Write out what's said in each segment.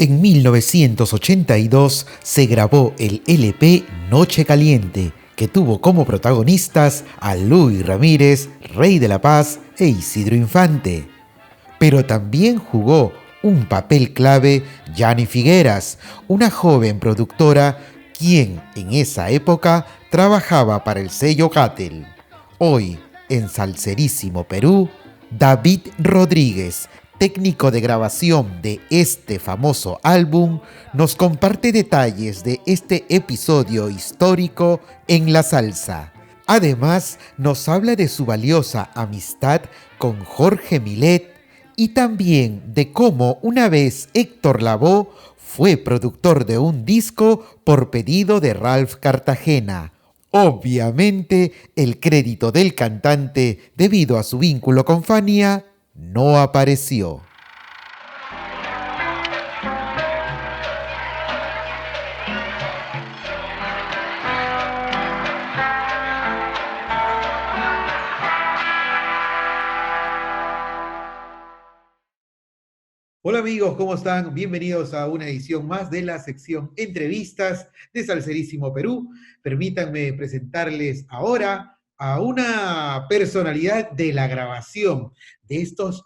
En 1982 se grabó el LP Noche Caliente, que tuvo como protagonistas a Luis Ramírez, Rey de la Paz e Isidro Infante. Pero también jugó un papel clave Yanni Figueras, una joven productora quien en esa época trabajaba para el sello Catel. Hoy, en Salserísimo Perú, David Rodríguez, técnico de grabación de este famoso álbum, nos comparte detalles de este episodio histórico en la salsa. Además, nos habla de su valiosa amistad con Jorge Millet y también de cómo una vez Héctor Lavoe fue productor de un disco por pedido de Ralph Cartagena. Obviamente, el crédito del cantante, debido a su vínculo con Fania, no apareció. Hola amigos, ¿cómo están? Bienvenidos a una edición más de la sección Entrevistas de Salserísimo Perú. Permítanme presentarles ahora a una personalidad de la grabación, de estos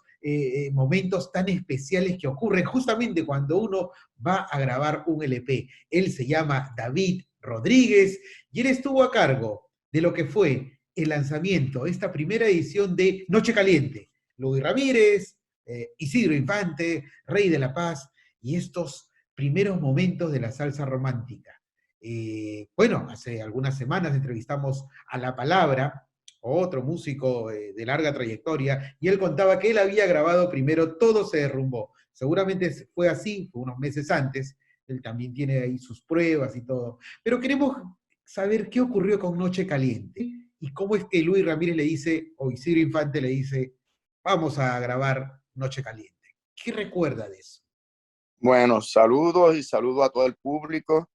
momentos tan especiales que ocurren justamente cuando uno va a grabar un LP. Él se llama David Rodríguez y él estuvo a cargo de lo que fue el lanzamiento, esta primera edición de Noche Caliente. Luis Ramírez, Isidro Infante, Rey de la Paz, y estos primeros momentos de la salsa romántica. Bueno, hace algunas semanas entrevistamos a La Palabra, otro músico de larga trayectoria, y él contaba que él había grabado primero Todo se derrumbó. Seguramente fue así, fue unos meses antes, él también tiene ahí sus pruebas y todo. Pero queremos saber qué ocurrió con Noche Caliente y cómo es que Luis Ramírez le dice, o Isidro Infante le dice, vamos a grabar Noche Caliente. ¿Qué recuerda de eso? Bueno, saludos y saludos a todo el público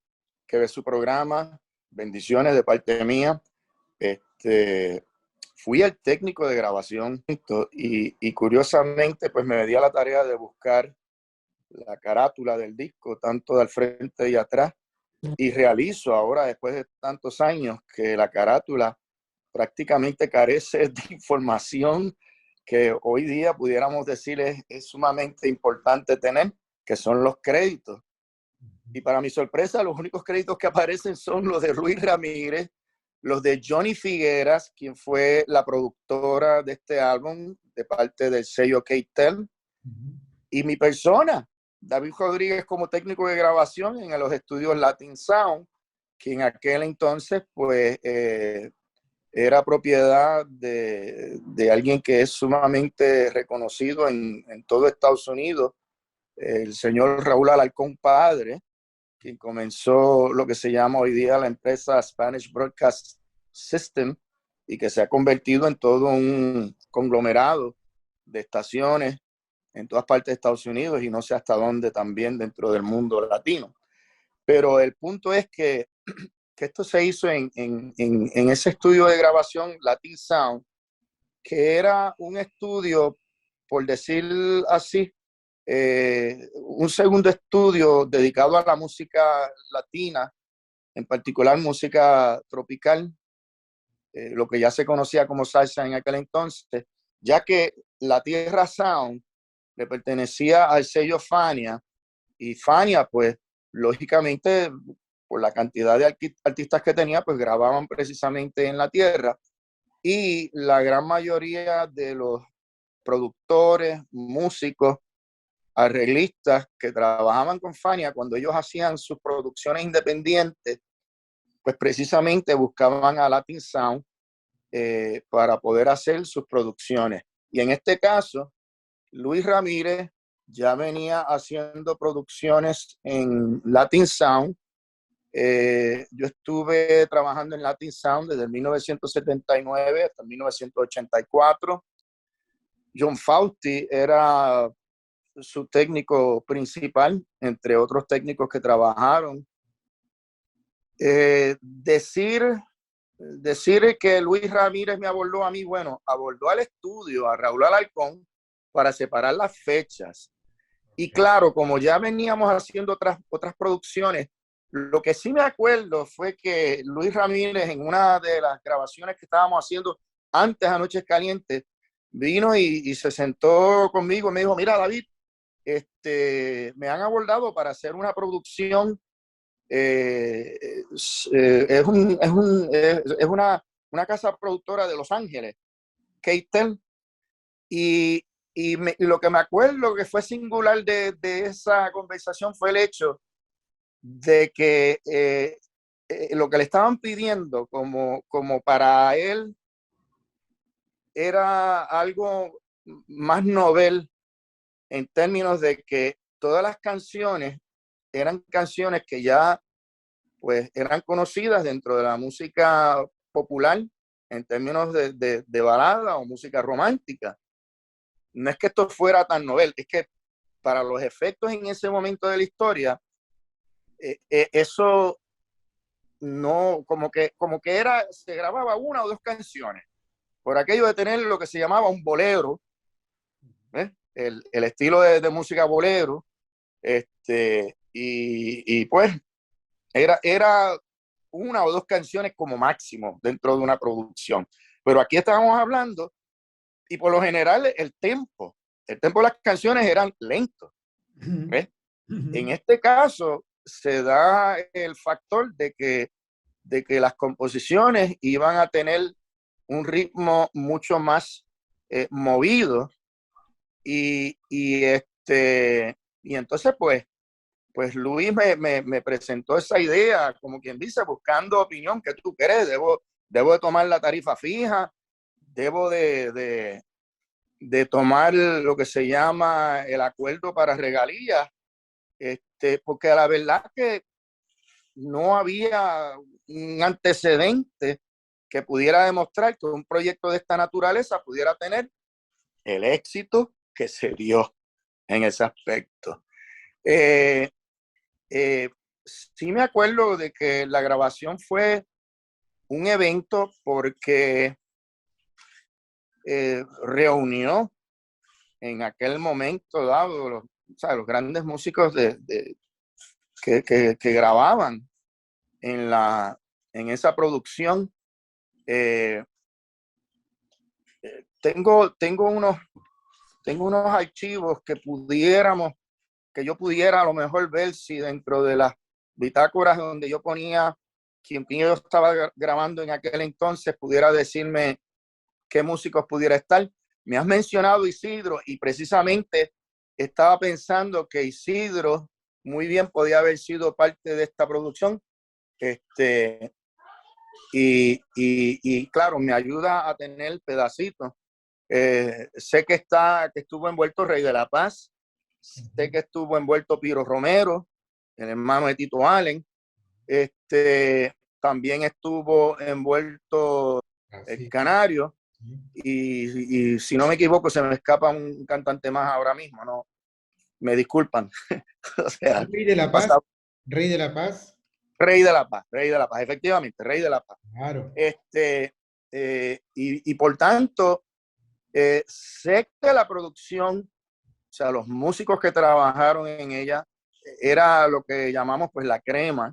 que ve su programa. Bendiciones de parte mía. Fui el técnico de grabación y curiosamente pues me di a la tarea de buscar la carátula del disco, tanto del frente y atrás, y realizo ahora, después de tantos años, que la carátula prácticamente carece de información que hoy día pudiéramos decir es sumamente importante tener, que son los créditos. Y para mi sorpresa, los únicos créditos que aparecen son los de Luis Ramírez, los de Johnny Figueras, quien fue la productora de este álbum de parte del sello Catel, y mi persona, David Rodríguez, como técnico de grabación en los estudios Latin Sound, que en aquel entonces pues era propiedad de alguien que es sumamente reconocido en todo Estados Unidos, el señor Raúl Alarcón Padre, quien comenzó lo que se llama hoy día la empresa Spanish Broadcast System y que se ha convertido en todo un conglomerado de estaciones en todas partes de Estados Unidos y no sé hasta dónde también dentro del mundo latino. Pero el punto es que esto se hizo en ese estudio de grabación Latin Sound, que era un estudio, por decir así, un segundo estudio dedicado a la música latina, en particular música tropical, lo que ya se conocía como salsa en aquel entonces, ya que La Tierra Sound le pertenecía al sello Fania, y Fania, pues, lógicamente, por la cantidad de artistas que tenía, pues grababan precisamente en la tierra, y la gran mayoría de los productores, músicos, arreglistas que trabajaban con Fania, cuando ellos hacían sus producciones independientes, pues precisamente buscaban a Latin Sound para poder hacer sus producciones. Y en este caso, Luis Ramírez ya venía haciendo producciones en Latin Sound. Yo estuve trabajando en Latin Sound desde 1979 hasta 1984. John Fausti era su técnico principal, entre otros técnicos que trabajaron. Decir que Luis Ramírez me abordó a mí, bueno, abordó al estudio, a Raúl Alarcón, para separar las fechas. Y claro, como ya veníamos haciendo otras producciones, lo que sí me acuerdo fue que Luis Ramírez, en una de las grabaciones que estábamos haciendo antes a Noches Calientes, vino y se sentó conmigo y me dijo, mira, David, me han abordado para hacer una producción, es una casa productora de Los Ángeles, Keitel, y, y lo que me acuerdo que fue singular de esa conversación fue el hecho de que lo que le estaban pidiendo como para él era algo más novel en términos de que todas las canciones eran canciones que ya pues eran conocidas dentro de la música popular en términos de balada o música romántica. No es que esto fuera tan novel, es que para los efectos en ese momento de la historia, eso no, como que era, se grababa una o dos canciones, por aquello de tener lo que se llamaba un bolero, el estilo de música bolero, y pues era una o dos canciones como máximo dentro de una producción. Pero aquí estábamos hablando, y por lo general el tempo de las canciones eran lentos. ¿Ves? En este caso se da el factor de que las composiciones iban a tener un ritmo mucho más movido y entonces pues Luis me presentó esa idea, como quien dice, buscando opinión, que tú crees, debo de tomar la tarifa fija, debo de tomar lo que se llama el acuerdo para regalías, porque la verdad que no había un antecedente que pudiera demostrar que un proyecto de esta naturaleza pudiera tener el éxito que se dio en ese aspecto. Eh, sí me acuerdo de que la grabación fue un evento porque reunió en aquel momento dado los grandes músicos que grababan en esa producción. Eh, tengo unos archivos que yo pudiera a lo mejor ver si dentro de las bitácoras donde yo ponía quien yo estaba grabando en aquel entonces pudiera decirme qué músicos pudiera estar. Me has mencionado Isidro y precisamente estaba pensando que Isidro muy bien podía haber sido parte de esta producción. Y claro, me ayuda a tener pedacitos. Sé que estuvo envuelto Rey de la Paz, sé que estuvo envuelto Piro Romero, el hermano de Tito Allen, también estuvo envuelto el Canario, y si no me equivoco se me escapa un cantante más ahora mismo, no, me disculpan. O sea, Rey de la Paz, Rey de la Paz. Rey de la Paz, efectivamente, Rey de la Paz. Claro. Y por tanto, sé que la producción, o sea, los músicos que trabajaron en ella, era lo que llamamos pues la crema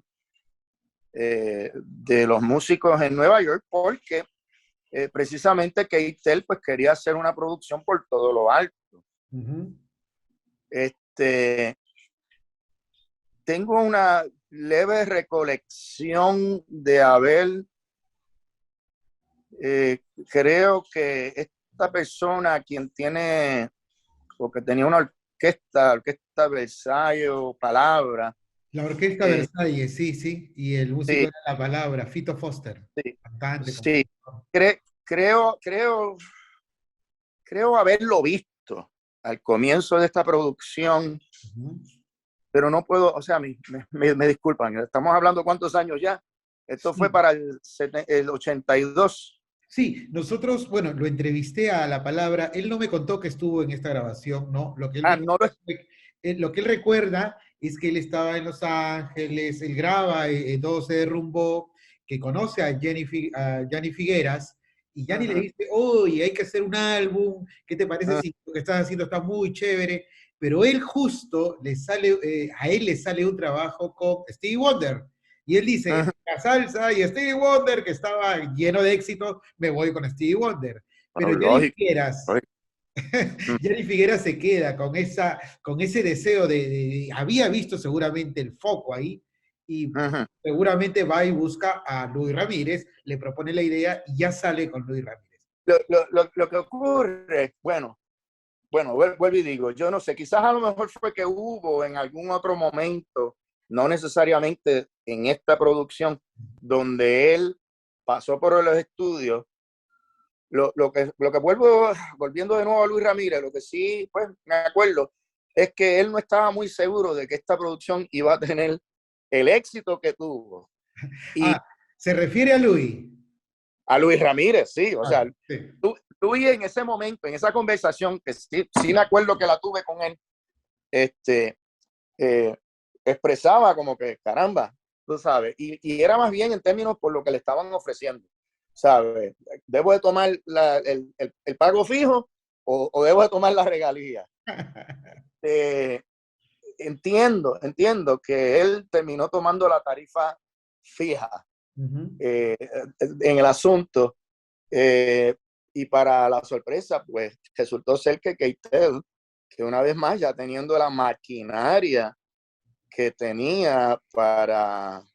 de los músicos en Nueva York, porque precisamente Keitel pues quería hacer una producción por todo lo alto. Uh-huh. Tengo una leve recolección de haber, creo que esta persona quien tiene, porque tenía una orquesta Versailles, Palabra. La Orquesta Versalles, sí, sí. Y el músico Sí, era La Palabra, Fito Foster, sí, cantante, sí. compositor. Creo haberlo visto al comienzo de esta producción, Uh-huh. pero no puedo, o sea, me disculpan, estamos hablando cuántos años ya. Esto fue Sí. para el 82. Sí, nosotros, bueno, lo entrevisté a La Palabra. Él no me contó que estuvo en esta grabación, ¿no? Lo que él Ah, me no contó lo que él recuerda es que él estaba en Los Ángeles, él graba, todo se derrumbó, que conoce a Gianni Figueras, y Gianni le uh-huh, dice, oye, hay que hacer un álbum, ¿qué te parece uh-huh, si lo que estás haciendo está muy chévere? pero él justo a él le sale un trabajo con Stevie Wonder. Y él dice, la salsa y Stevie Wonder, que estaba lleno de éxito, me voy con Stevie Wonder. Pero Bueno, Jenny lógico, Figueras, lógico. Jenny Figueras se queda con ese deseo había visto seguramente el foco ahí, y Ujú. seguramente va y busca a Luis Ramírez, le propone la idea y ya sale con Luis Ramírez. Lo que ocurre, bueno, vuelvo y digo, yo no sé, quizás a lo mejor fue que hubo en algún otro momento, no necesariamente en esta producción, donde él pasó por los estudios. Lo que volviendo de nuevo a Luis Ramírez, lo que sí, pues me acuerdo, es que él no estaba muy seguro de que esta producción iba a tener el éxito que tuvo. Y Ah, se refiere a Luis. a Luis Ramírez, sí, o Ah, sea, sí. Luis en ese momento, en esa conversación, que sí me acuerdo que la tuve con él, este, eh, expresaba como que, caramba, tú sabes, y era más bien en términos por lo que le estaban ofreciendo, ¿sabes? ¿Debo de tomar el pago fijo o debo de tomar la regalía? Eh, entiendo que él terminó tomando la tarifa fija Ujú. en el asunto, eh, y para la sorpresa, pues resultó ser que Keitel, que una vez más ya teniendo la maquinaria que tenía para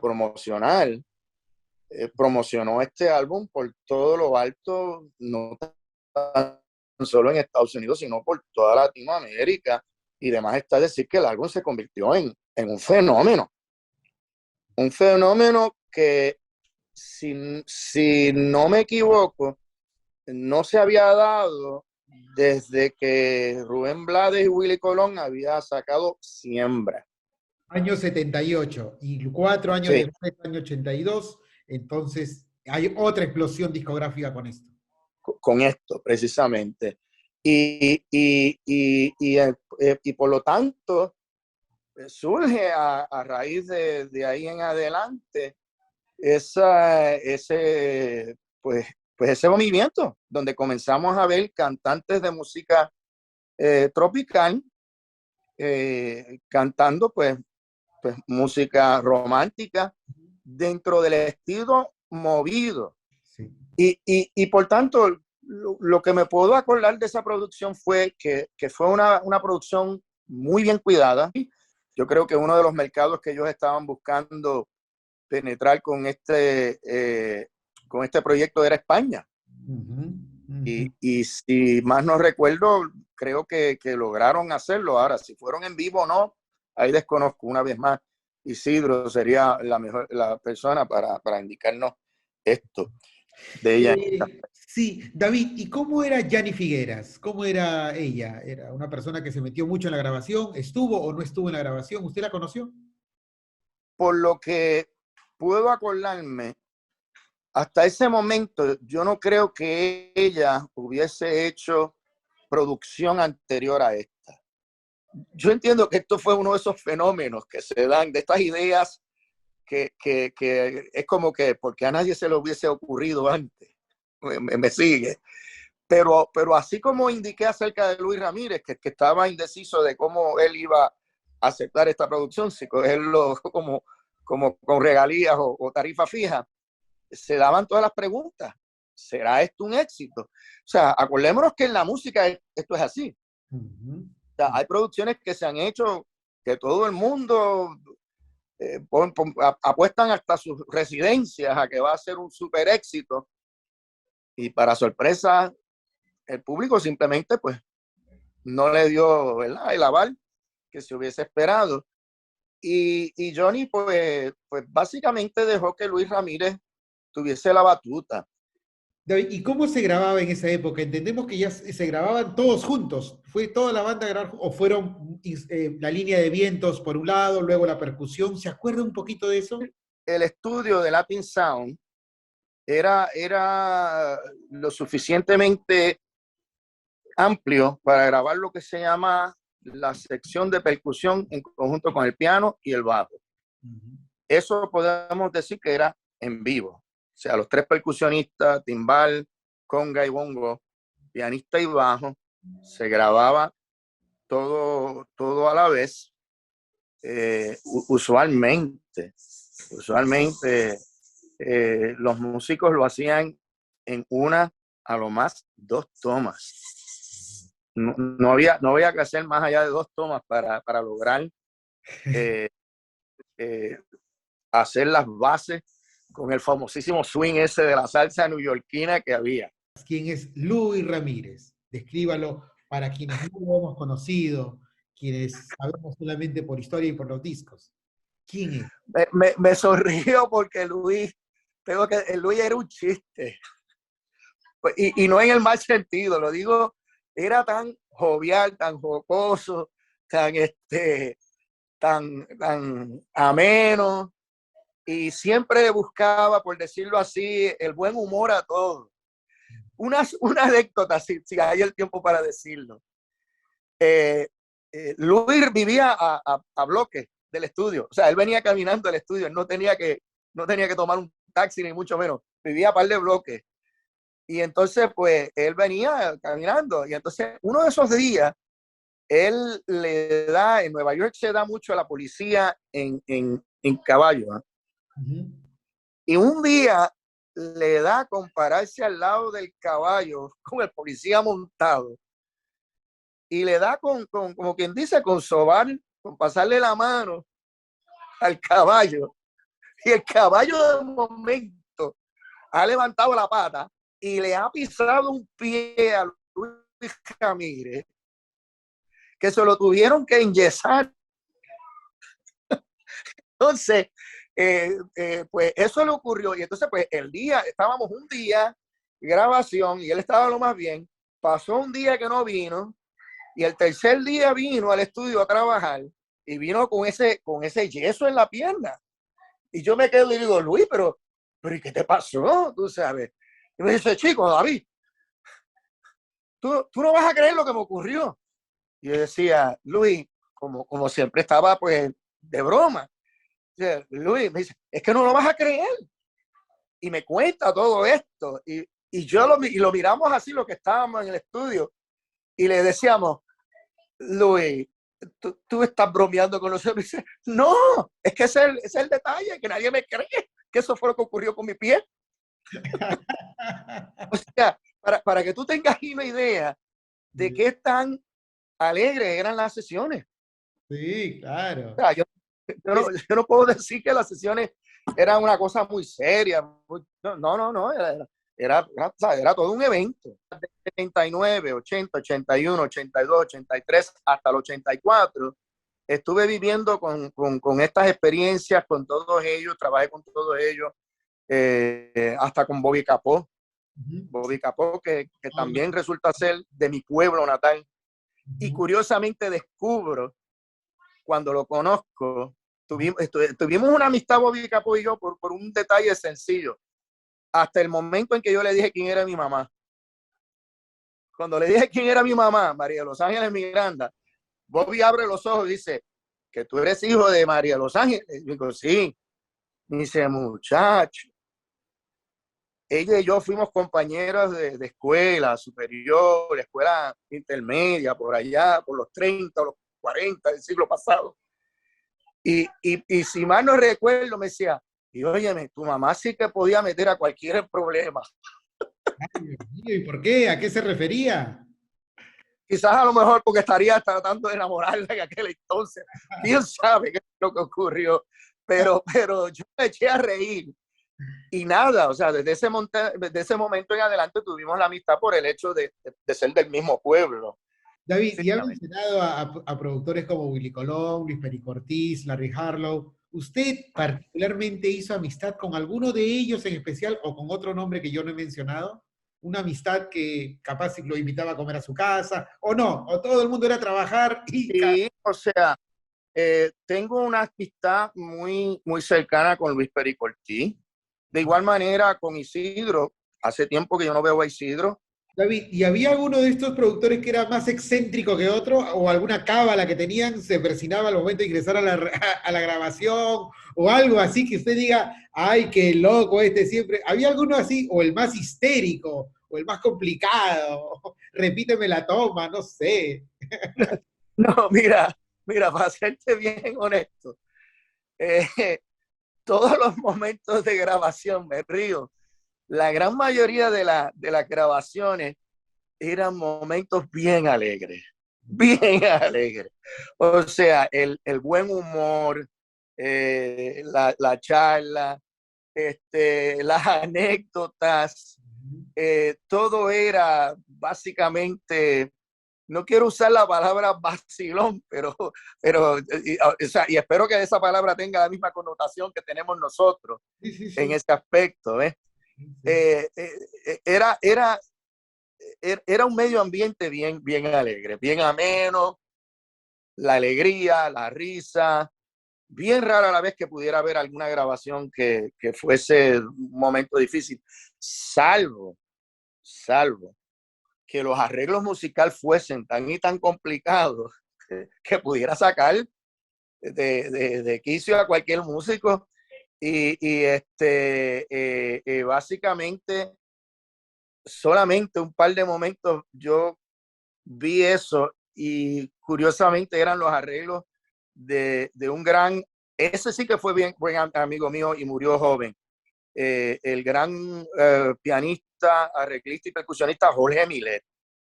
promocionar, promocionó este álbum por todo lo alto, no tan solo en Estados Unidos, sino por toda Latinoamérica. Y demás está decir que el álbum se convirtió en un fenómeno que, si no me equivoco, no se había dado desde que Rubén Blades y Willy Colón había sacado Siembra. Año 78 y 4 años Sí, después, año 82, entonces hay otra explosión discográfica con esto. con esto precisamente. Y por lo tanto, surge a raíz de ahí en adelante pues, ese movimiento donde comenzamos a ver cantantes de música tropical cantando pues música romántica dentro del estilo movido. Sí. Y por tanto, lo que me puedo acordar de esa producción fue que fue una producción muy bien cuidada. Yo creo que uno de los mercados que ellos estaban buscando penetrar con este proyecto era España. Ujú, ujú. Y si más no recuerdo, creo que lograron hacerlo. Ahora, si fueron en vivo o no, ahí desconozco una vez más. Isidro sería la persona para indicarnos esto de ella. Sí, David, ¿y cómo era Yanni Figueras? ¿Cómo era ella? ¿Era una persona que se metió mucho en la grabación? ¿Estuvo o no estuvo en la grabación? ¿Usted la conoció? Por lo que puedo acordarme, hasta ese momento yo no creo que ella hubiese hecho producción anterior a esta. Yo entiendo que esto fue uno de esos fenómenos que se dan, de estas ideas que es como que porque a nadie se le hubiese ocurrido antes. Me sigue. Pero así como indiqué acerca de Luis Ramírez, que estaba indeciso de cómo él iba a aceptar esta producción, si cogerlo como con regalías o tarifa fija, se daban todas las preguntas. ¿Será esto un éxito? O sea, acordémonos que en la música esto es así. Ujú. O sea, hay producciones que se han hecho que todo el mundo apuestan hasta sus residencias a que va a ser un super éxito, y para sorpresa el público simplemente pues no le dio, ¿verdad?, el aval que se hubiese esperado. Y Johnny pues básicamente dejó que Luis Ramírez tuviese la batuta. David, ¿y cómo se grababa en esa época? Entendemos que ya se grababan todos juntos. ¿Fue toda la banda a grabar o fueron la línea de vientos por un lado, luego la percusión? ¿Se acuerda un poquito de eso? El estudio de Latin Sound era lo suficientemente amplio para grabar lo que se llama la sección de percusión en conjunto con el piano y el bajo. Ujú. Eso podemos decir que era en vivo. O sea, los tres percusionistas, timbal, conga y bongo, pianista y bajo, se grababa todo a la vez. Usualmente los músicos lo hacían en una, a lo más 2 tomas. No había que hacer más allá de 2 tomas para lograr eh, eh, hacer las bases con el famosísimo swing ese de la salsa neoyorquina que había. ¿Quién es Luis Ramírez? Descríbalo para quienes no lo hemos conocido, quienes sabemos solamente por historia y por los discos. ¿Quién es? Me sonrío porque Luis era un chiste. Y no en el mal sentido, lo digo, era tan jovial, tan jocoso, tan ameno, y siempre buscaba, por decirlo así, el buen humor a todo. Una anécdota, si hay el tiempo para decirlo. Luis vivía a bloques del estudio, o sea, él venía caminando al estudio, él no tenía que tomar un taxi ni mucho menos, vivía a par de bloques. Y entonces, pues, él venía caminando, y entonces uno de esos días, él le da, en Nueva York se da mucho a la policía en caballo, ¿eh? Y un día le da con pararse al lado del caballo con el policía montado, y le da como quien dice, con sobar, con pasarle la mano al caballo, y el caballo de momento ha levantado la pata y le ha pisado un pie a Luis Ramírez, que se lo tuvieron que enyesar. Entonces, pues eso le ocurrió. Y entonces, pues estábamos un día, grabación, y él estaba lo más bien. Pasó un día que no vino, y el tercer día vino al estudio a trabajar, y vino con ese yeso en la pierna. Y yo me quedo y digo, Luis, pero ¿y qué te pasó? Tú sabes. Y me dice, chico, David, tú no vas a creer lo que me ocurrió. Y yo decía, Luis, como siempre estaba, pues, de broma. Dice, Luis, me dice, es que no lo vas a creer. Y me cuenta todo esto. Y yo lo miramos así, lo que estábamos en el estudio. Y le decíamos, Luis, tú estás bromeando con nosotros. Y dice, no, es que ese es el detalle, que nadie me cree que eso fue lo que ocurrió con mi pie. O sea, para que tú tengas una idea de qué tan alegres eran las sesiones. Sí, claro. O sea, yo no puedo decir que las sesiones eran una cosa muy seria. No. Era todo un evento. De 79, 80, 81, 82, 83 hasta el 84 estuve viviendo con estas experiencias, con todos ellos, trabajé con todos ellos, hasta con Bobby Capó. Bobby Capó, que también resulta ser de mi pueblo natal. Y curiosamente descubro, cuando lo conozco, tuvimos una amistad Bobby Capó y yo por un detalle sencillo. Hasta el momento en que yo le dije quién era mi mamá. Cuando le dije quién era mi mamá, María de los Ángeles Miranda, Bobby abre los ojos y dice, que tú eres hijo de María de los Ángeles. Y digo, sí. Y dice, muchacho, ella y yo fuimos compañeras de escuela superior, escuela intermedia, por allá, por los 30 o los 40 del siglo pasado. Y si mal no recuerdo, me decía, y óyeme, tu mamá sí que podía meter a cualquier problema. Ay, Dios mío, ¿y por qué? ¿A qué se refería? Quizás a lo mejor porque estaría tratando de enamorarla en aquel entonces. ¿Quién sabe qué es lo que ocurrió? Pero yo me eché a reír. Y nada, o sea, desde ese momento en adelante tuvimos la amistad por el hecho de ser del mismo pueblo. David, y ha mencionado a productores como Willy Colón, Luis Perico Ortiz, Larry Harlow. ¿Usted particularmente hizo amistad con alguno de ellos en especial o con otro nombre que yo no he mencionado? Una amistad que capaz lo invitaba a comer a su casa, o no, o todo el mundo era a trabajar y... Sí, o sea, tengo una amistad muy, muy cercana con Luis Perico Ortiz. De igual manera con Isidro. Hace tiempo que yo no veo a Isidro. David, ¿y había alguno de estos productores que era más excéntrico que otro? ¿O alguna cábala que tenían, se persinaba al momento de ingresar a la grabación? ¿O algo así que usted diga, ay, qué loco este siempre? ¿Había alguno así? ¿O el más histérico? ¿O el más complicado? Repíteme la toma, no sé. No, mira, para serte bien honesto, eh, todos los momentos de grabación, me río, la gran mayoría de las grabaciones eran momentos bien alegres. O sea, el buen humor, la charla, las anécdotas, todo era básicamente, no quiero usar la palabra vacilón, o sea, y espero que esa palabra tenga la misma connotación que tenemos nosotros Sí, sí, en sí. ese aspecto. Sí, sí. Eh, eh, era, era, Era un medio ambiente bien alegre, bien ameno, la alegría, la risa, bien rara la vez que pudiera haber alguna grabación que fuese un momento difícil, salvo que los arreglos musicales fuesen tan y tan complicados que pudiera sacar de quicio a cualquier músico básicamente solamente un par de momentos yo vi eso y curiosamente eran los arreglos de un gran, ese sí que fue bien buen amigo mío y murió joven, el gran pianista, arreglista y percusionista Jorge Milet.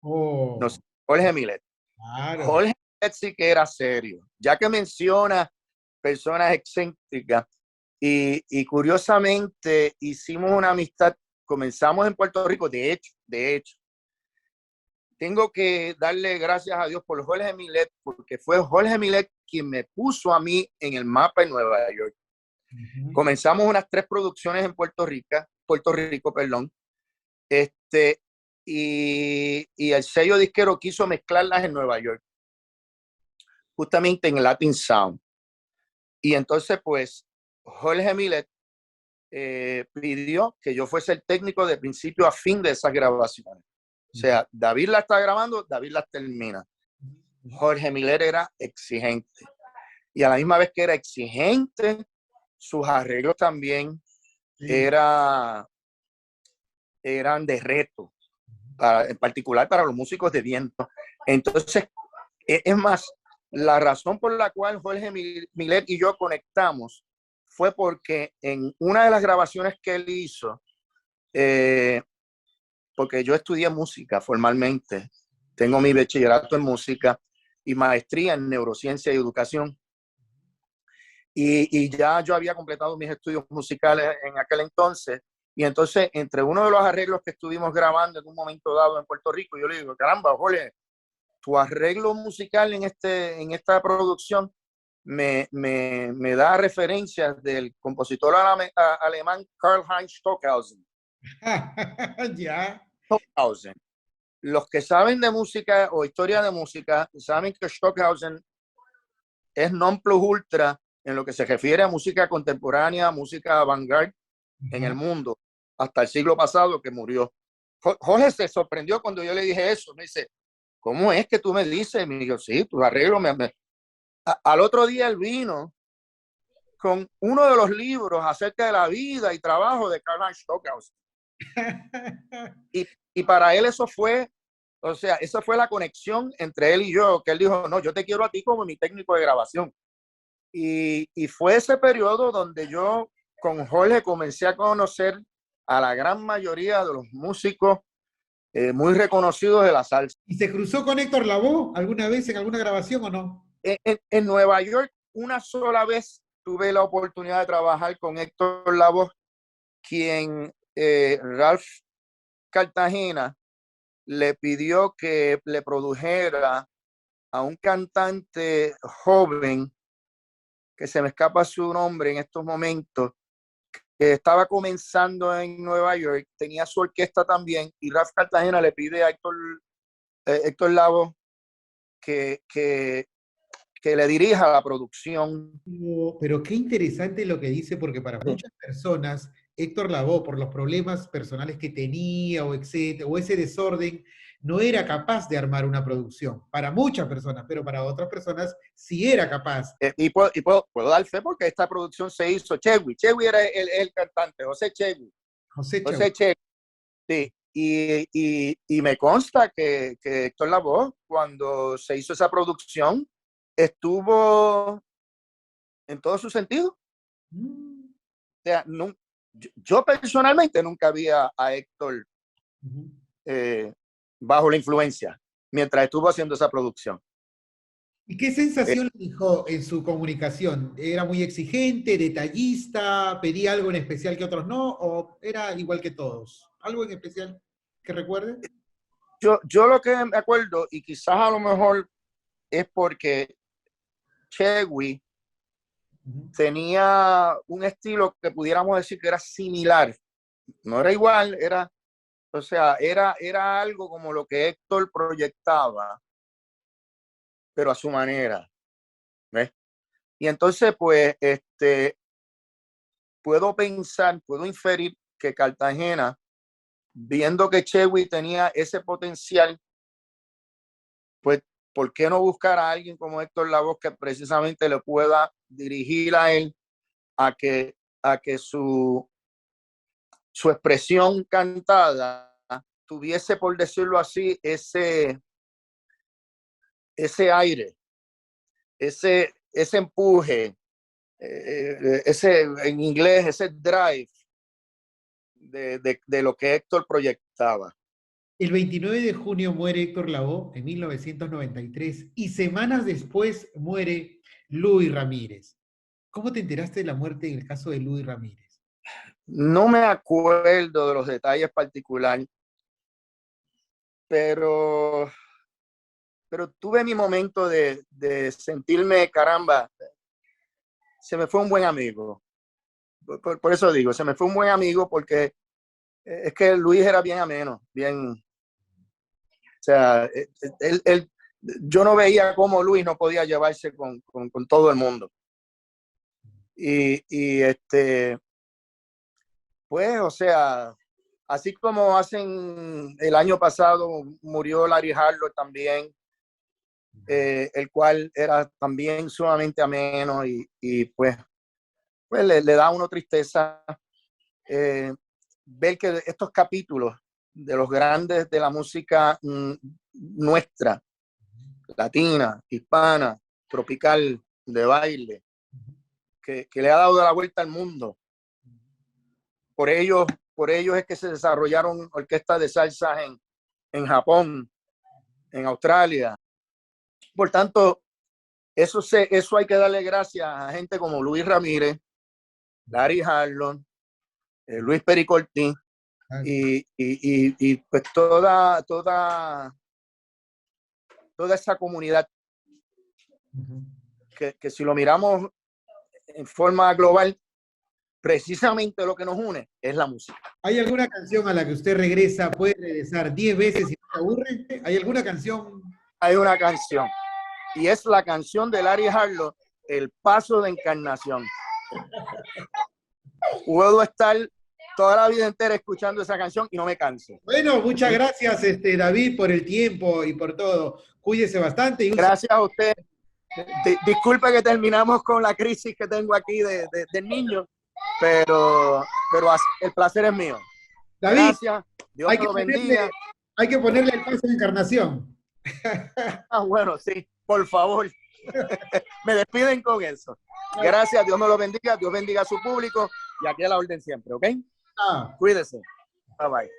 No sé, Oh, Jorge Milet. claro. Jorge Milet sí que era serio, ya que menciona personas excéntricas y curiosamente hicimos una amistad, comenzamos en Puerto Rico, de hecho, tengo que darle gracias a Dios por Jorge Milet, porque fue Jorge Milet quien me puso a mí en el mapa en Nueva York. Ujú. Comenzamos unas 3 producciones en Puerto Rico, perdón, este, y el sello disquero quiso mezclarlas en Nueva York, justamente en Latin Sound. Y entonces, pues, Jorge Milet pidió que yo fuese el técnico de principio a fin de esas grabaciones. O sea, David la está grabando, David las termina. Jorge Miller era exigente. Y a la misma vez que era exigente, sus arreglos también Sí. era, eran de reto, en particular para los músicos de viento. Entonces, es más, la razón por la cual Jorge Miller y yo conectamos fue porque en una de las grabaciones que él hizo, eh, porque yo estudié música formalmente, tengo mi bachillerato en música y maestría en neurociencia y educación. Y ya yo había completado mis estudios musicales en aquel entonces. Y entonces, entre uno de los arreglos que estuvimos grabando en un momento dado en Puerto Rico, yo le digo, caramba, Jorge, tu arreglo musical en esta producción me da referencias del compositor alemán Karl-Heinz Stockhausen. Ya. Stockhausen. Los que saben de música o historia de música saben que Stockhausen es non plus ultra en lo que se refiere a música contemporánea, música avant-garde en el Ajá. mundo, hasta el siglo pasado que murió. Jorge se sorprendió cuando yo le dije eso. Me dice, ¿cómo es que tú me dices? Me dijo, sí, tus arreglos. Al otro día él vino con uno de los libros acerca de la vida y trabajo de Karl-Heinz Stockhausen. Y, y para él eso fue, o sea, esa fue la conexión entre él y yo, que él dijo, no, yo te quiero a ti como mi técnico de grabación. Y fue ese periodo donde yo con Jorge comencé a conocer a la gran mayoría de los músicos muy reconocidos de la salsa. ¿Y se cruzó con Héctor Lavoe alguna vez en alguna grabación o no? En Nueva York, una sola vez tuve la oportunidad de trabajar con Héctor Lavoe, quien Ralph Cartagena le pidió que le produjera a un cantante joven, que se me escapa su nombre en estos momentos, que estaba comenzando en Nueva York, tenía su orquesta también, y Ralph Cartagena le pide a Héctor Lavoe que, que, que le dirija la producción. Pero qué interesante lo que dice, porque para muchas personas, Héctor Lavoe, por los problemas personales que tenía o, etcétera, o ese desorden, no era capaz de armar una producción. Para muchas personas, pero para otras personas sí era capaz. Puedo dar fe porque esta producción se hizo Chewy. Chewy era el cantante, José Chewy. José Chau. José Chewy, sí. Y me consta que Héctor Lavoe, cuando se hizo esa producción, estuvo en todo su sentido. O sea, no, yo personalmente nunca vi a Héctor bajo la influencia mientras estuvo haciendo esa producción. ¿Y qué sensación le dejó en su comunicación? ¿Era muy exigente, detallista, pedía algo en especial que otros no, o era igual que todos? ¿Algo en especial que recuerde? Yo lo que me acuerdo, y quizás a lo mejor es porque Chewy tenía un estilo que pudiéramos decir que era similar. No era igual, o sea, era algo como lo que Héctor proyectaba, pero a su manera. ¿Ves? Y entonces, pues, puedo inferir que Cartagena, viendo que Chewy tenía ese potencial, pues, ¿por qué no buscar a alguien como Héctor Lavoe que precisamente le pueda dirigir a él a que su expresión cantada tuviese, por decirlo así, ese aire, ese empuje, ese, en inglés, ese drive de lo que Héctor proyectaba. El 29 de junio muere Héctor Lavoe en 1993 y semanas después muere Luis Ramírez. ¿Cómo te enteraste de la muerte en el caso de Luis Ramírez? No me acuerdo de los detalles particulares, pero tuve mi momento de sentirme, caramba, se me fue un buen amigo. Por eso digo, se me fue un buen amigo porque es que Luis era bien ameno, bien, o sea, yo no veía cómo Luis no podía llevarse con todo el mundo. Pues, o sea, así como hacen el año pasado, murió Larry Harlow también, el cual era también sumamente ameno y pues le da a uno tristeza ver que estos capítulos de los grandes de la música nuestra, latina, hispana, tropical, de baile, que le ha dado la vuelta al mundo. Por ellos es que se desarrollaron orquestas de salsa en Japón, en Australia. Por tanto, eso hay que darle gracias a gente como Luis Ramírez, Larry Harlow, Luis Pericorti y pues toda esa comunidad que si lo miramos en forma global, precisamente lo que nos une es la música. ¿Hay alguna canción a la que usted regresa, puede regresar 10 veces y no se aburre? ¿Hay alguna canción? Hay una canción, y es la canción de Larry Harlow, El Paso de Encarnación. Puedo estar toda la vida entera escuchando esa canción y no me canso. Bueno, muchas gracias, David, por el tiempo y por todo. Cuídese bastante. Gracias a usted. Disculpe que terminamos con la crisis que tengo aquí del niño, pero el placer es mío. David, gracias. Dios me lo bendiga. Hay que ponerle el paso de encarnación. Bueno, sí, por favor. Me despiden con eso. Gracias, Dios me lo bendiga, Dios bendiga a su público y aquí a la orden siempre, ¿ok? Cuídese. Bye bye.